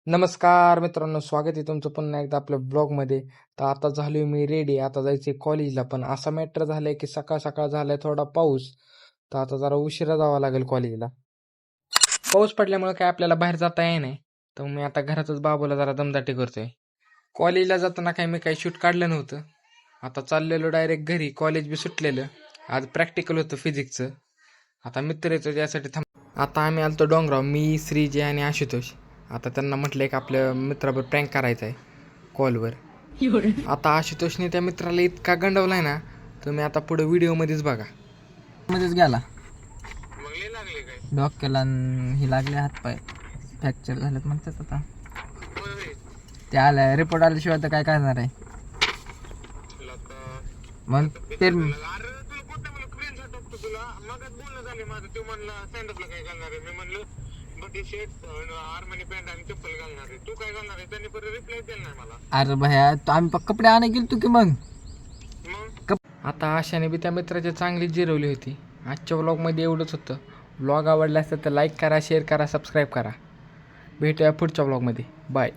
नमस्कार मित्रांनो, स्वागत आहे तुमचं पुन्हा एकदा आपल्या ब्लॉगमध्ये. तर आता झालोय मी रेडी, आता जायचंय कॉलेजला. पण असा मॅटर झालाय की सकाळ सकाळ झालाय थोडा पाऊस, तर आता जरा उशिरा जावं लागेल कॉलेजला. पाऊस पडल्यामुळे काय आपल्याला बाहेर जाता येई नाही, तर मी आता घरातच बाबूला जरा दमदाटी करतोय. कॉलेजला जाताना काय मी काही शूट काढलं नव्हतं. आता चाललेलो डायरेक्ट घरी, कॉलेज बी सुटलेलं. आज प्रॅक्टिकल होतं फिजिक्सचं. आता मित्र येतो त्यासाठी थांब. आता आम्ही आलतो डोंगराव, मी, श्रीजय आणि आशुतोष. आता त्यांना म्हटलं एक आपल्या मित्रावर प्रँक करायचा आहे कॉलवर. आता आशुतोषने त्या मित्राला इतका गंडवलाय ना, तुम्ही आता पुढे व्हिडिओमध्येच बघा. मध्येच गेला डोक्याला ही लागले हातपाय फ्रॅक्चर झालेत म्हणतात. आता ते आलाय रिपोर्ट आल्याशिवाय तर काय करणार आहे. मग ते अरे भया आम्ही कपडे आणा गेलो तू की मग आता आशाने बी त्या मित्राची चांगली जिरवली होती. आजच्या व्लॉगमध्ये एवढंच होतं. व्लॉग आवडला असेल तर लाईक करा, शेअर करा, सबस्क्राईब करा. भेटूया पुढच्या व्लॉगमध्ये. बाय.